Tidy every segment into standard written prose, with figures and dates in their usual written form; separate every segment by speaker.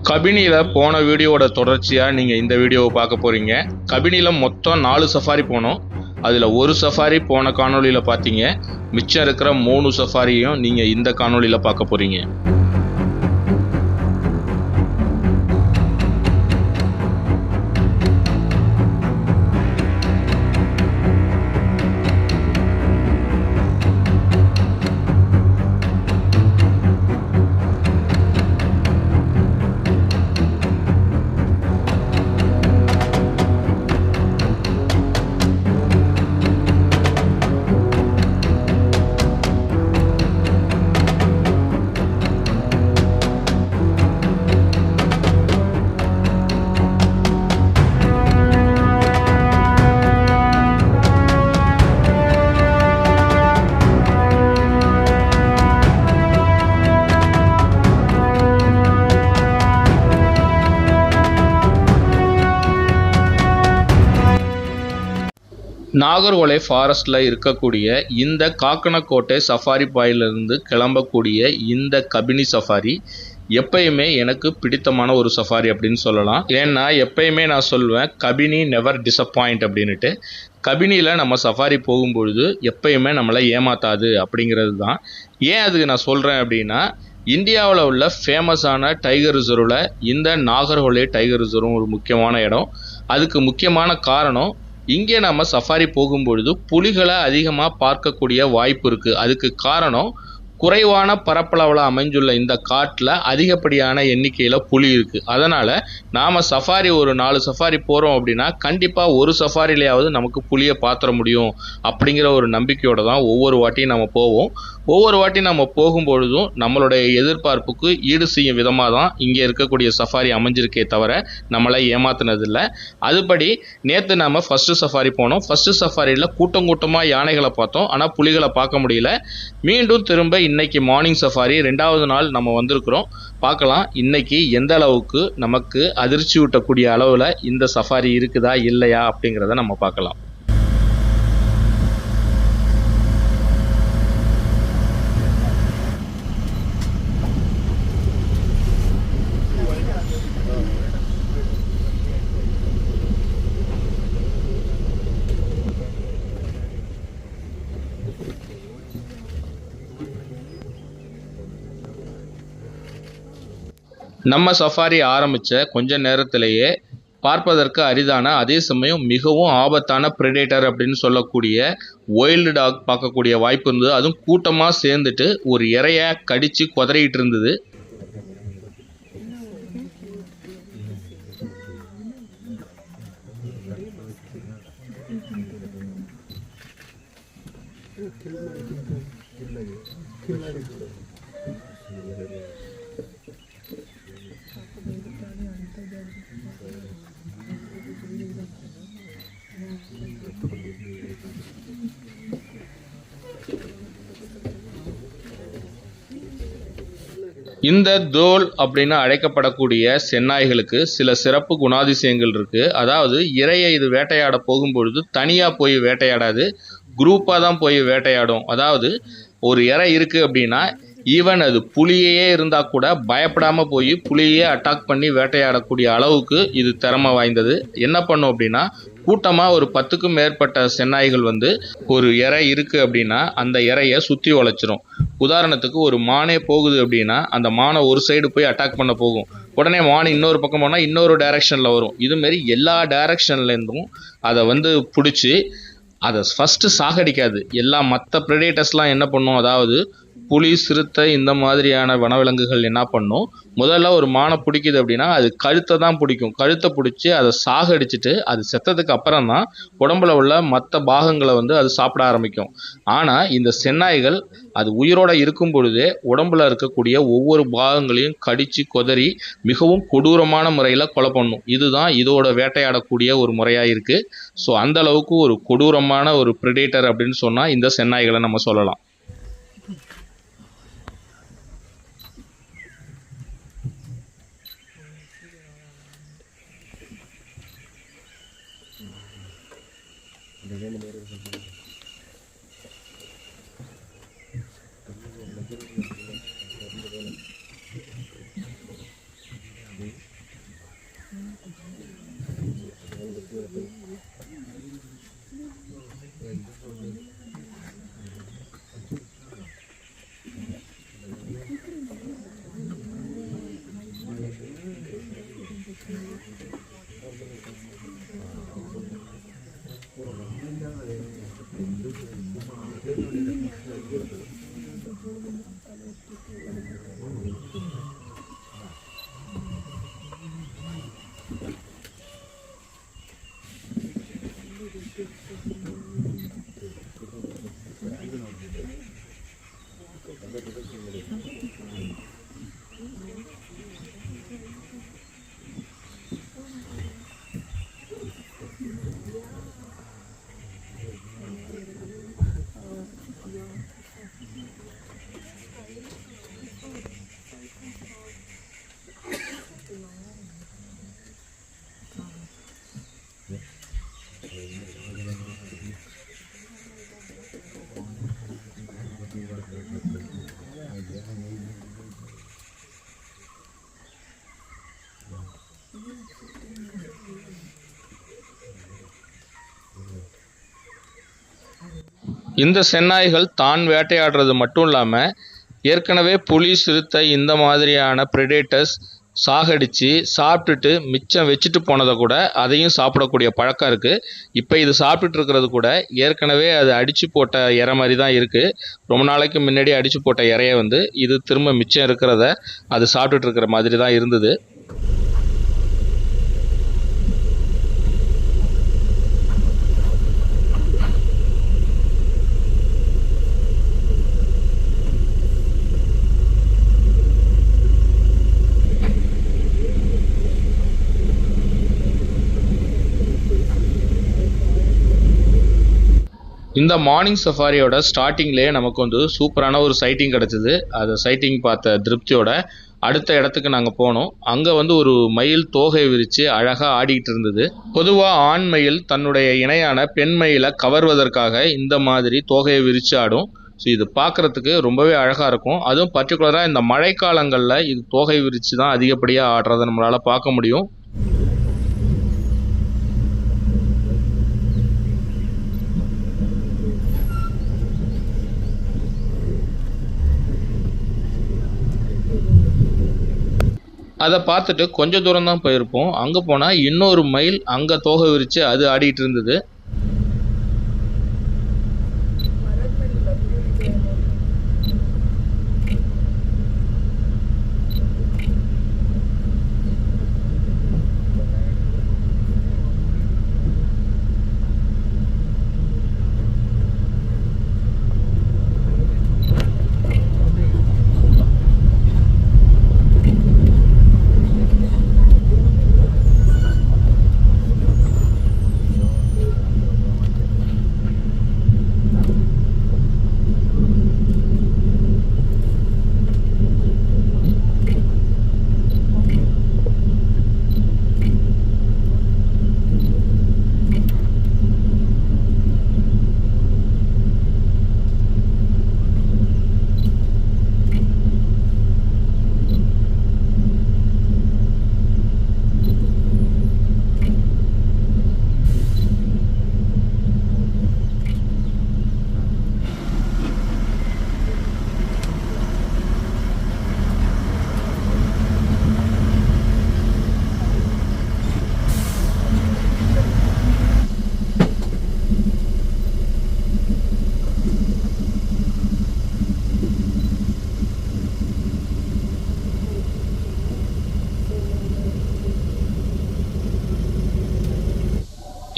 Speaker 1: கபினியில் போன வீடியோவோட தொடர்ச்சியாக நீங்கள் இந்த வீடியோவை பார்க்க போகிறீங்க. கபினியில் மொத்தம் 4 சஃபாரி போனோம். அதில் ஒரு சஃபாரி போன காணொலியில் பார்த்தீங்க. மிச்சம் இருக்கிற 3 சஃபாரியும் நீங்கள் இந்த காணொலியில் பார்க்க போகிறீங்க. நாகர்கோலை ஃபாரஸ்ட்டில் இருக்கக்கூடிய இந்த காக்கனக்கோட்டை சஃபாரி பாயிலிருந்து கிளம்பக்கூடிய இந்த கபினி சஃபாரி எப்பயுமே எனக்கு பிடித்தமான ஒரு சஃபாரி அப்படின்னு சொல்லலாம். ஏன்னா எப்பயுமே நான் சொல்வேன், கபினி நெவர் டிசப்பாயிண்ட் அப்படின்ட்டு. கபினியில் நம்ம சஃபாரி போகும்பொழுது எப்பயுமே நம்மளை ஏமாத்தாது அப்படிங்கிறது தான். ஏன் அதுக்கு நான் சொல்கிறேன் அப்படின்னா, இந்தியாவில் உள்ள ஃபேமஸான டைகர் ரிசர்வில் இந்த நாகர்கோலை டைகர் ரிசர்வும் ஒரு முக்கியமான இடம். அதுக்கு முக்கியமான காரணம், இங்கே நம்ம சஃபாரி போகும்பொழுது புலிகளை அதிகமாக பார்க்கக்கூடிய வாய்ப்பு இருக்குது. அதுக்கு காரணம், குறைவான பரப்பளவில் அமைஞ்சுள்ள இந்த காட்டில் அதிகப்படியான எண்ணிக்கையில் புலி இருக்குது. அதனால் நாம் சஃபாரி ஒரு 4 சஃபாரி போகிறோம் அப்படின்னா கண்டிப்பாக ஒரு சஃபாரிலையாவது நமக்கு புலியை பார்த்துட முடியும் அப்படிங்கிற ஒரு நம்பிக்கையோடு தான் ஒவ்வொரு வாட்டியும் நம்ம போவோம். ஒவ்வொரு வாட்டி நம்ம போகும்பொழுதும் நம்மளுடைய எதிர்பார்ப்புக்கு ஈடு செய்யும் விதமாக தான் இங்கே இருக்கக்கூடிய சஃபாரி அமைஞ்சிருக்கே தவிர நம்மளை ஏமாத்தினதில்லை. அதுபடி நேற்று நம்ம ஃபஸ்ட்டு சஃபாரி போனோம். ஃபஸ்ட்டு சஃபாரியில் கூட்டமாக யானைகளை பார்த்தோம், ஆனால் புலிகளை பார்க்க முடியல. மீண்டும் திரும்ப இன்னைக்கு மார்னிங் சஃபாரி 2வது நாள் நம்ம வந்திருக்கிறோம். பார்க்கலாம் இன்னைக்கு எந்த அளவுக்கு நமக்கு அதிர்ச்சி ஊட்டக்கூடிய அளவில் இந்த சஃபாரி இருக்குதா இல்லையா அப்படிங்கிறத நம்ம பார்க்கலாம். நம்ம சஃபாரி ஆரம்பித்த கொஞ்ச நேரத்திலேயே பார்ப்பதற்கு அரிதான, அதே சமயம் மிகவும் ஆபத்தான பிரெடேட்டர் அப்படின்னு சொல்லக்கூடிய ஒயில்டு டாக் பார்க்கக்கூடிய வாய்ப்பு இருந்தது. அதுவும் கூட்டமாக சேர்ந்துட்டு ஒரு இறையை கடித்து குதறிட்டு இருந்தது. இந்த தோல் அப்படின்னு அழைக்கப்படக்கூடிய செந்நாய்களுக்கு சில சிறப்பு குணாதிசயங்கள் இருக்குது. அதாவது இரையை இது வேட்டையாட போகும்பொழுது தனியாக போய் வேட்டையாடாது, குரூப்பாக தான் போய் வேட்டையாடும். அதாவது ஒரு இரை இருக்குது அப்படின்னா ஈவன் அது புலியே இருந்தால் கூட பயப்படாமல் போய் புலியே அட்டாக் பண்ணி வேட்டையாடக்கூடிய அளவுக்கு இது திறமை வாய்ந்தது. என்ன பண்ணும் அப்படின்னா, கூட்டமாக ஒரு 10க்கும் மேற்பட்ட செந்நாய்கள் வந்து ஒரு இரை இருக்குது அப்படின்னா அந்த இரையை சுற்றி வளைச்சிரும். உதாரணத்துக்கு ஒரு மானே போகுது அப்படின்னா அந்த மானை ஒரு சைடு போய் அட்டாக் பண்ண போகும், உடனே மான் இன்னொரு பக்கம் போனால் இன்னொரு டைரக்ஷனில் வரும். இதுமாரி எல்லா டைரக்ஷன்லேருந்தும் அதை வந்து பிடிச்சி அதை ஃபஸ்ட்டு சாகடிக்காது. எல்லா மற்ற ப்ரெடேட்டர்ஸ்லாம் என்ன பண்ணும், அதாவது புலி, சிறுத்தை இந்த மாதிரியான வனவிலங்குகள் என்ன பண்ணும், முதல்ல ஒரு மானை பிடிக்குது அப்படின்னா அது கழுத்தை தான் பிடிக்கும். கழுத்தை பிடிச்சி அதை சாகடிச்சிட்டு அது செத்ததுக்கு அப்புறம் தான் உடம்புல உள்ள மற்ற பாகங்களை வந்து அது சாப்பிட ஆரம்பிக்கும். ஆனால் இந்த செந்நாய்கள் அது உயிரோடு இருக்கும் பொழுதே உடம்புல இருக்கக்கூடிய ஒவ்வொரு பாகங்களையும் கடித்து கொதறி மிகவும் கொடூரமான முறையில் கொலை பண்ணும். இதுதான் இதோட வேட்டையாடக்கூடிய ஒரு முறையாக இருக்குது. ஸோ அந்த அளவுக்கு ஒரு கொடூரமான ஒரு ப்ரெடேட்டர் அப்படின்னு சொன்னால் இந்த செந்நாய்களை நம்ம சொல்லலாம். இந்த செந்நாய்கள் தான் வேட்டையாடுறது மட்டும் இல்லாமல் ஏற்கனவே புலி, சிறுத்தை இந்த மாதிரியான ப்ரெடேட்டர்ஸ் சாகடித்து சாப்பிட்டுட்டு மிச்சம் வச்சுட்டு போனதை கூட அதையும் சாப்பிடக்கூடிய பழக்கம் இருக்குது. இப்போ இது சாப்பிட்டுட்டு இருக்கிறது கூட ஏற்கனவே அது அடித்து போட்ட இறை மாதிரி தான் இருக்குது. ரொம்ப நாளைக்கு முன்னாடி அடித்து போட்ட இறைய இது திரும்ப மிச்சம் இருக்கிறத அது சாப்பிட்டுட்டு இருக்கிற மாதிரி தான் இருந்தது. இந்த மார்னிங் சஃபாரியோட ஸ்டார்டிங்லேயே நமக்கு சூப்பரான ஒரு சைட்டிங் கிடச்சிது. அந்த சைட்டிங் பார்த்த திருப்தியோட அடுத்த இடத்துக்கு நாங்கள் போனோம். அங்கே ஒரு மயில் தோகை விரித்து அழகாக ஆடிக்கிட்டு இருந்தது. பொதுவாக ஆண் மயில் தன்னுடைய இணையான பெண் மயிலை கவர்வதற்காக இந்த மாதிரி தோகையை விரித்து ஆடும். ஸோ இது பார்க்குறதுக்கு ரொம்பவே அழகாக இருக்கும். அதுவும் பர்டிகுலராக இந்த மழைக்காலங்களில் இது தோகை விரித்து தான் அதிகப்படியாக ஆடுறதை நம்மளால் பார்க்க முடியும். அதை பார்த்துட்டு கொஞ்சம் தூரம் தான் போயிருப்போம். அங்கே போனால் இன்னொரு மயில் அங்கே தோகை விரித்து அது ஆடிட்டு இருந்தது.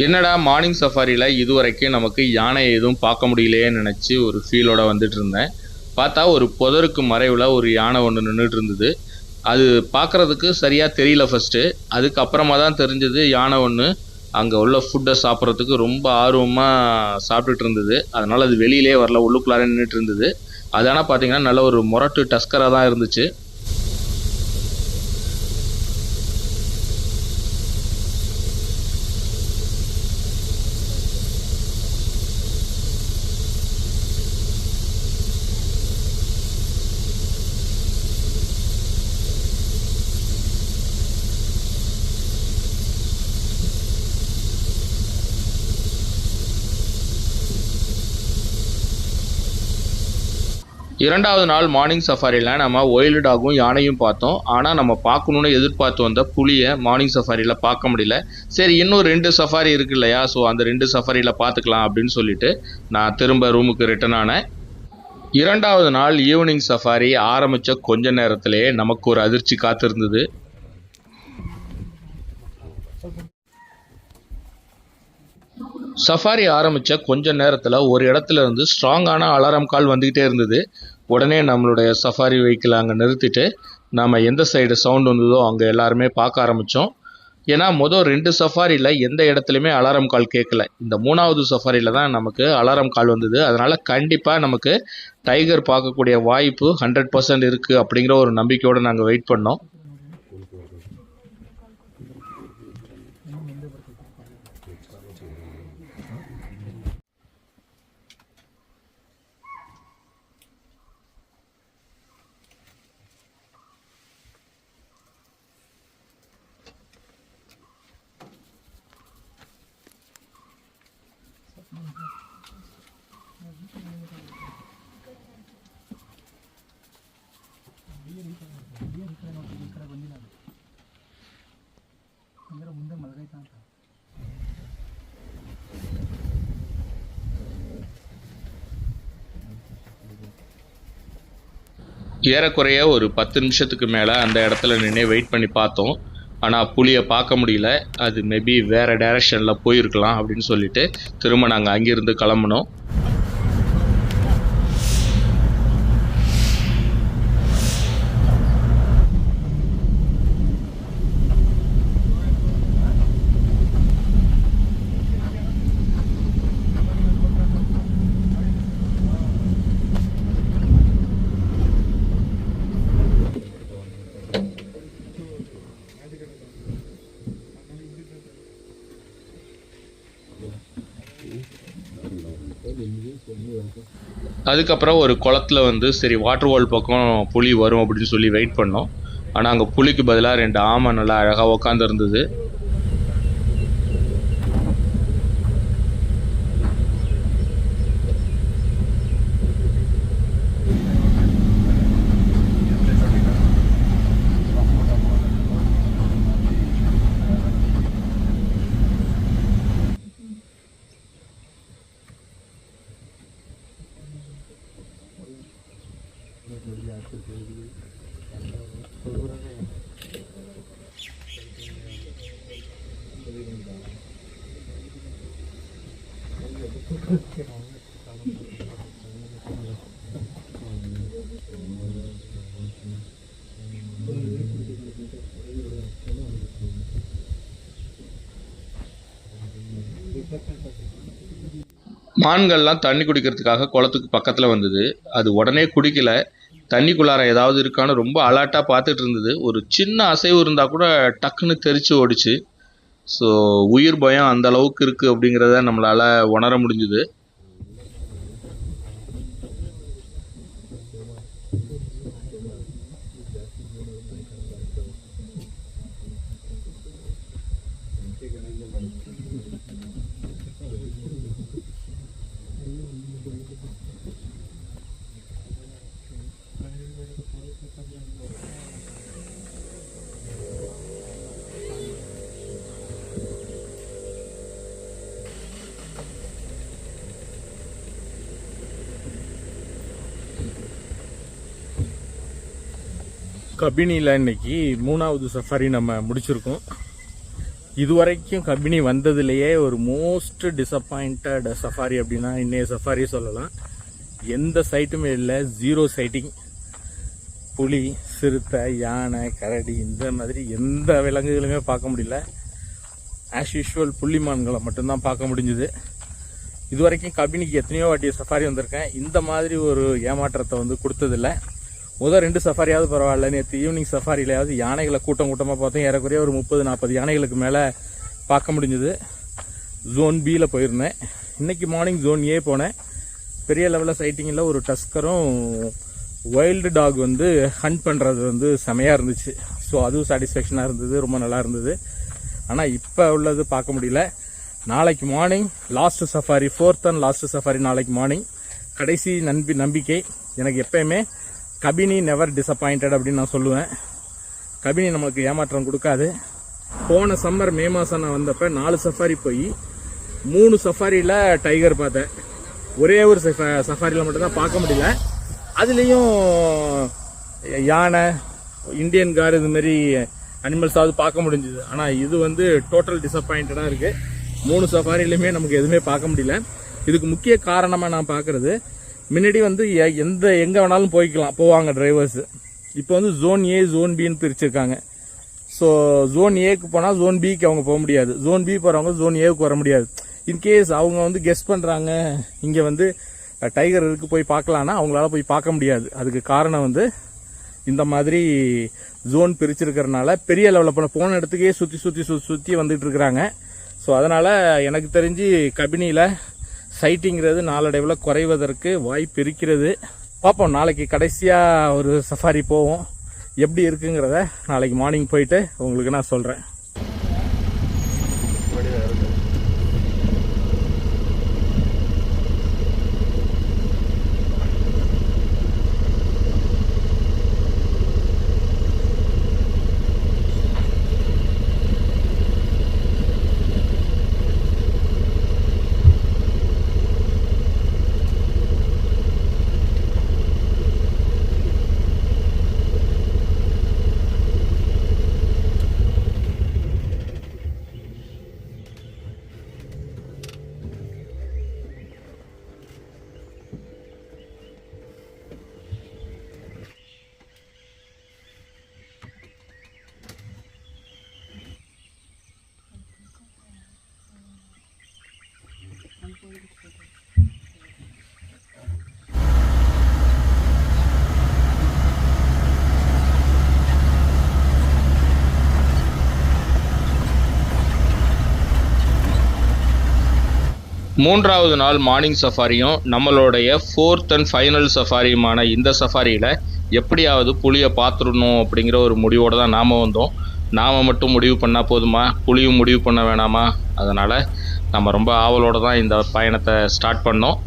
Speaker 1: என்னடா மார்னிங் சஃபாரியில் இதுவரைக்கும் நமக்கு யானை எதுவும் பார்க்க முடியலையேன்னு நினச்சி ஒரு ஃபீலோட வந்துட்டு இருந்தேன். பார்த்தா ஒரு புதருக்கு மறைவில் ஒரு யானை ஒன்று நின்றுட்டு இருந்தது. அது பார்க்குறதுக்கு சரியாக தெரியல ஃபஸ்ட்டு. அதுக்கப்புறமா தான் தெரிஞ்சது யானை ஒன்று அங்கே உள்ள ஃபுட்டை சாப்பிட்றதுக்கு ரொம்ப ஆர்வமாக சாப்பிட்டுட்டு இருந்தது. அதனால் அது வெளியிலே வரல, உள்ளுக்குள்ளார நின்றுட்டு இருந்தது. அது ஆனால் பார்த்தீங்கன்னா நல்ல ஒரு முரட்டு டஸ்கராக தான் இருந்துச்சு. இரண்டாவது நாள் மார்னிங் சஃபாரியில் நம்ம ஒயில்டு டாகும் யானையும் பார்த்தோம். ஆனால் நம்ம பார்க்கணுன்னு எதிர்பார்த்து வந்த புலியை மார்னிங் சஃபாரியில் பார்க்க முடியல. சரி, இன்னும் 2 சஃபாரி இருக்கு இல்லையா, ஸோ அந்த 2 சஃபாரியில் பார்த்துக்கலாம் அப்படின்னு சொல்லிட்டு நான் திரும்ப ரூமுக்கு ரிட்டர்ன் ஆனேன். இரண்டாவது நாள் ஈவினிங் சஃபாரி ஆரம்பித்த கொஞ்ச நேரத்திலே நமக்கு ஒரு அதிர்ச்சி காத்திருந்தது. சஃபாரி ஆரம்பித்த கொஞ்ச நேரத்தில் ஒரு இடத்துல இருந்து ஸ்ட்ராங்கான அலாரம் கால் வந்துக்கிட்டே இருந்தது. உடனே நம்மளுடைய சஃபாரி வெஹிக்கிள் அங்கே நிறுத்திட்டு நம்ம எந்த சைடு சவுண்ட் வந்ததோ அங்கே எல்லாருமே பார்க்க ஆரம்பித்தோம். ஏன்னா மொதல் 2 சஃபாரியில் எந்த இடத்துலையுமே அலாரம் கால் கேட்கல. இந்த 3வது சஃபாரியில் தான் நமக்கு அலாரம் கால் வந்தது. அதனால் கண்டிப்பாக நமக்கு டைகர் பார்க்கக்கூடிய வாய்ப்பு 100% இருக்குது அப்படிங்கிற ஒரு நம்பிக்கையோடு நாங்கள் வெயிட் பண்ணோம். ஏறக்குறைய ஒரு 10 நிமிஷத்துக்கு மேலே அந்த இடத்துல நின்று வெயிட் பண்ணி பார்த்தோம். ஆனால் புலியை பார்க்க முடியல. அது மேபி வேறு டைரக்ஷனில் போயிருக்கலாம் அப்படின்னு சொல்லிட்டு திரும்ப நாங்கள் அங்கேருந்து கிளம்புனோம். அதுக்கப்புறம் ஒரு குளத்துல வந்து சரி வாட்டர் வால் பக்கம் புலி வரும் அப்படின்னு சொல்லி வெயிட் பண்ணோம். ஆனால் அங்கே புலிக்கு பதிலாக 2 ஆமை நல்லா அழகாக உக்காந்துருந்தது. மான்கள்லாம் தண்ணி குடிக்கிறதுக்காக குளத்துக்கு பக்கத்தில் வந்தது. அது உடனே குடிக்கல. தண்ணிக்குள்ளார ஏதாவது இருக்கான்னு ரொம்ப அலர்ட்டாக பார்த்துட்டு இருந்தது. ஒரு சின்ன அசைவு இருந்தால் கூட டக்குன்னு தெரிச்சு ஓடிச்சு. ஸோ உயிர் பயம் அந்த அளவுக்கு இருக்குது அப்படிங்கிறத நம்மளால் உணர முடிஞ்சுது. கபினியில் இன்னைக்கு 3வது சஃபாரி நம்ம முடிச்சிருக்கோம். இதுவரைக்கும் கபினி வந்ததுலேயே ஒரு மோஸ்ட் டிசப்பாயிண்டட் சஃபாரி அப்படின்னா இன்னைய சஃபாரி சொல்லலாம். எந்த சைட்டுமே இல்லை, 0 சைட்டிங். புலி, சிறுத்தை, யானை, கரடி இந்த மாதிரி எந்த விலங்குகளுமே பார்க்க முடியல. ஆஸ் யூஷுவல் புள்ளிமான்களை மட்டும்தான் பார்க்க முடிஞ்சுது. இது வரைக்கும் கபினிக்கு எத்தனையோ வாட்டி சஃபாரி வந்திருக்கேன். இந்த மாதிரி ஒரு ஏமாற்றத்தை வந்து கொடுத்ததில்லை. முதல் 2 சஃபாரியாவது பரவாயில்ல. நேற்று ஈவினிங் சஃபாரியிலையாவது யானைகளை கூட்டமாக பார்த்தோம். ஏறக்குறைய ஒரு 30-40 யானைகளுக்கு மேலே பார்க்க முடிஞ்சுது. ஜோன் பியில் போயிருந்தேன். இன்றைக்கி மார்னிங் ஜோன் ஏ போனேன். பெரிய லெவலில் சைட்டிங்கில் ஒரு டஸ்கரும் வைல்டு டாக் வந்து ஹண்ட் பண்ணுறது வந்து செமையாக இருந்துச்சு. ஸோ அதுவும் சாட்டிஸ்ஃபேக்ஷனாக இருந்தது, ரொம்ப நல்லா இருந்தது. ஆனால் இப்போ உள்ளது பார்க்க முடியல. நாளைக்கு morning last safari, 4th and last safari நாளைக்கு மார்னிங். கடைசி நம்பிக்கை எனக்கு எப்பயுமே கபினி நெவர் டிசப்பாயிண்டட் அப்படின்னு நான் சொல்லுவேன். கபினி நமக்கு ஏமாற்றம் கொடுக்காது. போன சம்மர் மே மாதம் நான் வந்தப்போ 4 சஃபாரி போய் 3 சஃபாரியில் டைகர் பார்த்தேன். ஒரே ஒரு சஃபாரியில் மட்டும்தான் பார்க்க முடியல.
Speaker 2: அதுலேயும் யானை, இந்தியன் கார், இதுமாரி அனிமல்ஸாவது பார்க்க முடிஞ்சுது. ஆனால் இது வந்து டோட்டல் டிசப்பாயிண்டடாக இருக்குது. 3 சஃபாரிலையுமே நமக்கு எதுவுமே பார்க்க முடியல. இதுக்கு முக்கிய காரணமாக நான் பார்க்குறது, முன்னாடி வந்து எங்கே வேணாலும் போவாங்க டிரைவர்ஸு. இப்போ வந்து ஜோன் ஏ, ஜோன் பின்னு பிரிச்சிருக்காங்க. ஸோ ஜோன் ஏக்கு போனால் ஜோன் பிக்கு அவங்க போக முடியாது, ஜோன் பி போகிறவங்க ஜோன் ஏவுக்கு வர முடியாது. இன்கேஸ் அவங்க வந்து கெஸ் பண்ணுறாங்க இங்கே வந்து டைகர் இருக்கு போய் பார்க்கலான்னா அவங்களால போய் பார்க்க முடியாது. அதுக்கு காரணம் வந்து இந்த மாதிரி ஜோன் பிரிச்சிருக்கிறதுனால பெரிய லெவலில் போன இடத்துக்கே சுற்றி வந்துட்டு இருக்கிறாங்க. ஸோ அதனால் எனக்கு தெரிஞ்சு கபினியில் சைட்டிங்கிறது நாளடைவில் குறைவதற்கு வாய்ப்பு இருக்கிறது. பார்ப்போம், நாளைக்கு கடைசியாக ஒரு சஃபாரி போவோம். எப்படி இருக்குங்கிறத நாளைக்கு மார்னிங் போயிட்டு உங்களுக்கு நான் சொல்கிறேன்.
Speaker 1: மூன்றாவது நாள் மார்னிங் சஃபாரியும் நம்மளுடைய 4th அண்ட் ஃபைனல் சஃபாரியுமான இந்த சஃபாரியில் எப்படியாவது புலியை பார்த்துடணும் அப்படிங்கிற ஒரு முடிவோடு தான் நாம் வந்தோம். நாம் மட்டும் முடிவு பண்ணால் போதுமா, புலியும் முடிவு பண்ண வேணாமா? அதனால் நம்ம ரொம்ப ஆவலோடு தான் இந்த பயணத்தை ஸ்டார்ட் பண்ணோம்.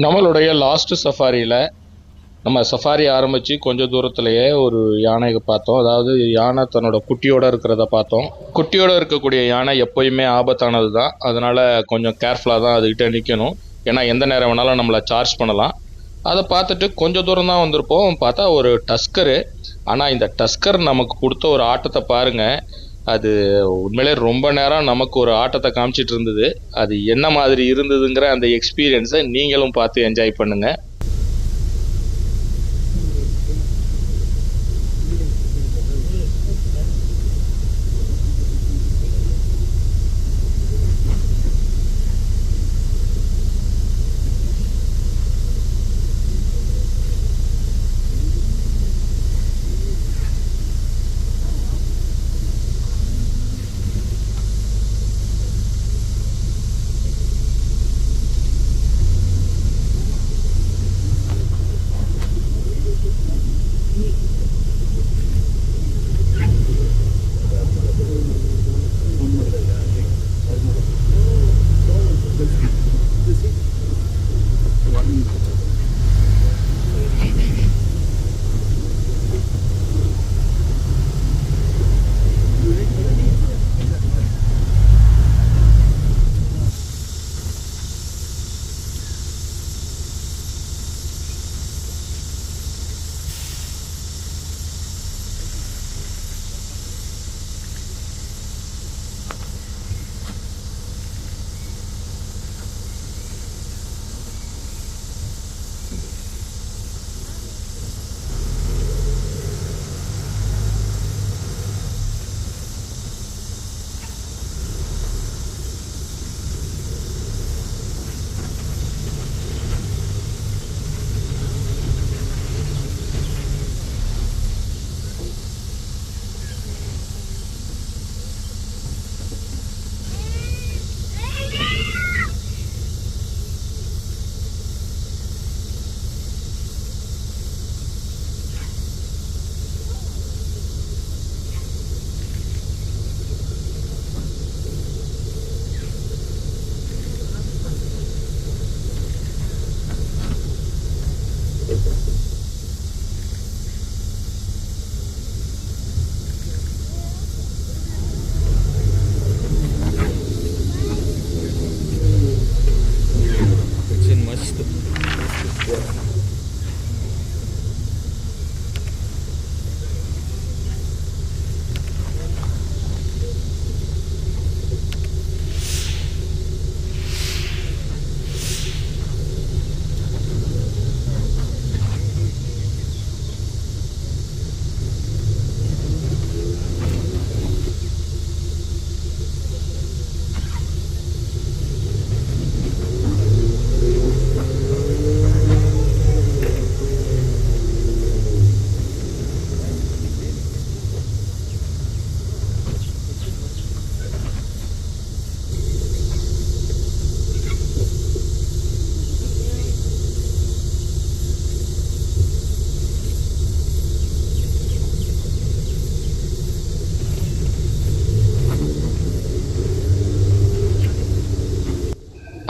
Speaker 1: நம்மளுடைய லாஸ்ட் சஃபாரியில் நம்ம சஃபாரி ஆரம்பித்து கொஞ்சம் தூரத்துலேயே ஒரு யானையை பார்த்தோம். அதாவது யானை தன்னோட குட்டியோடு இருக்கிறத பார்த்தோம். குட்டியோடு இருக்கக்கூடிய யானை எப்போயுமே ஆபத்தானது தான். அதனால் கொஞ்சம் கேர்ஃபுல்லாக தான் அதுக்கிட்ட நிற்கணும். ஏன்னா எந்த நேரம் வேணாலும் நம்மளை சார்ஜ் பண்ணலாம். அதை பார்த்துட்டு கொஞ்சம் தூரம் தான் வந்திருப்போம். பார்த்தா ஒரு டஸ்கரு. ஆனால் இந்த டஸ்கர் நமக்கு கொடுத்த ஒரு ஆட்டத்தை பாருங்கள். அது உண்மையிலே ரொம்ப நேரம் நமக்கு ஒரு ஆட்டத்தை காமிச்சிட்டு இருந்தது. அது என்ன மாதிரி இருந்ததுங்கிற அந்த எக்ஸ்பீரியன்ஸை நீங்களும் பார்த்து என்ஜாய் பண்ணுங்கள்.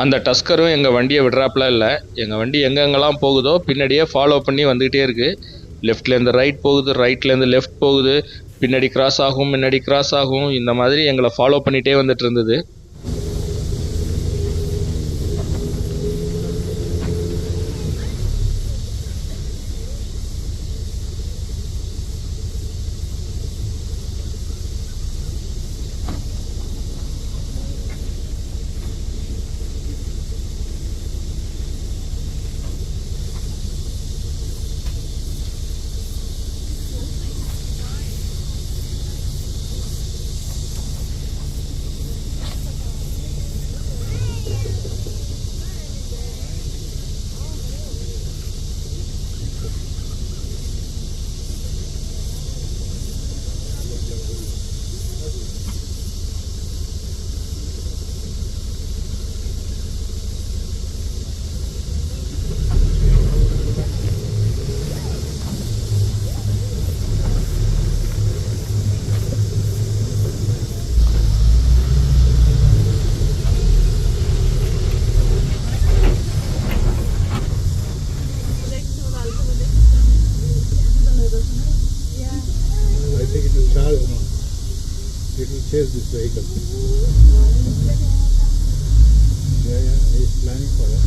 Speaker 1: அந்த டஸ்கரும் எங்கள் வண்டியை விடுறாப்புல இல்லை. எங்கள் வண்டி எங்கெங்கெல்லாம் போகுதோ பின்னாடியே ஃபாலோ பண்ணி வந்துக்கிட்டே இருக்குது. லெஃப்ட்லேருந்து ரைட் போகுது, ரைட்லேருந்து லெஃப்ட் போகுது, பின்னாடி கிராஸ் ஆகும், முன்னாடி கிராஸ் ஆகும். இந்த மாதிரி எங்களை ஃபாலோ பண்ணிகிட்டே வந்துட்டு இருந்தது.
Speaker 3: chase this vehicle. Yeah, he's planning for it.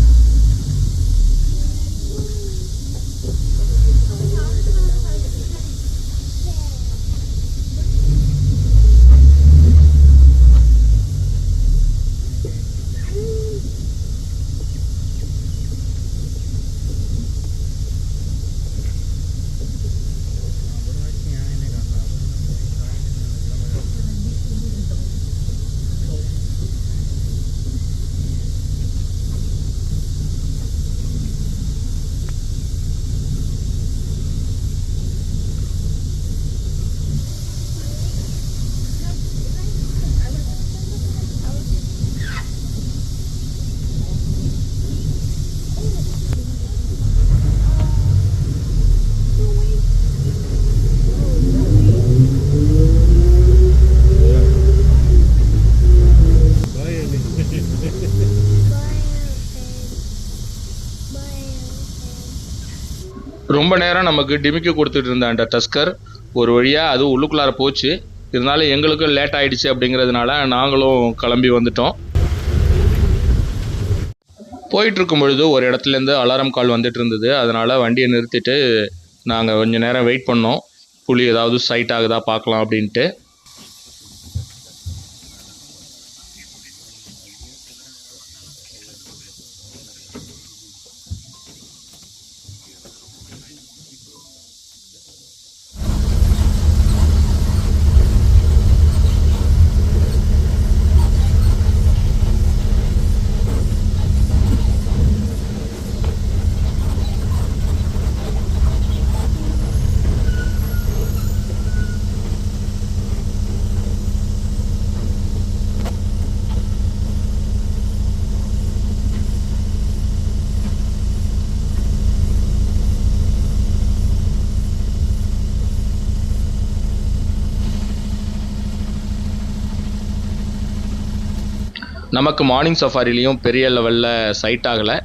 Speaker 1: ரொம்ப நேரம் நமக்கு டிமிக்கி கொடுத்துட்டு இருந்த அந்த டஸ்கர் ஒரு வழியாக அது உள்ளுக்குள்ளார போச்சு. இருந்தாலும் எங்களுக்கும் லேட் ஆகிடுச்சு அப்படிங்கிறதுனால நாங்களும் கிளம்பி வந்துட்டோம். போயிட்டுருக்கும் பொழுது ஒரு இடத்துலேருந்து அலாரம் கால் வந்துட்டு இருந்தது. அதனால் வண்டியை நிறுத்திட்டு நாங்கள் கொஞ்சம் நேரம் வெயிட் பண்ணோம். புலி ஏதாவது சைட் ஆகுதா பார்க்கலாம் அப்படின்ட்டு. நமக்கு மார்னிங் சஃபாரிலையும் பெரிய லெவலில் சைட் ஆகலை.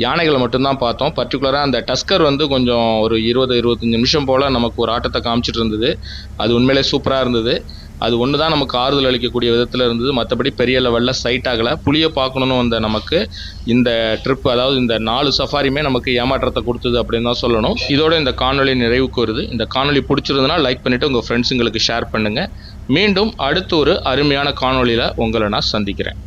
Speaker 1: யானைகளை மட்டும்தான் பார்த்தோம். பர்டிகுலராக அந்த டஸ்கர் வந்து கொஞ்சம் ஒரு 20-25 நிமிஷம் போல் நமக்கு ஒரு ஆட்டத்தை காமிச்சிட்டு இருந்தது. அது உண்மையிலே சூப்பராக இருந்தது. அது ஒன்று தான் நமக்கு ஆறுதல் அளிக்கக்கூடிய விதத்தில் இருந்தது. மற்றபடி பெரிய லெவலில் சைட் ஆகலை. புளியை பார்க்கணுன்னு வந்த நமக்கு இந்த ட்ரிப், அதாவது இந்த 4 சஃபாரியுமே நமக்கு ஏமாற்றத்தை கொடுத்தது அப்படின்னு தான் சொல்லணும். இதோட இந்த காணொலி நிறைவுக்கு வருது. இந்த காணொலி பிடிச்சிருந்ததுன்னா லைக் பண்ணிவிட்டு உங்கள் ஃப்ரெண்ட்ஸுங்களுக்கு ஷேர் பண்ணுங்கள். மீண்டும் அடுத்து ஒரு அருமையான காணொலியில் உங்களை நான் சந்திக்கிறேன்.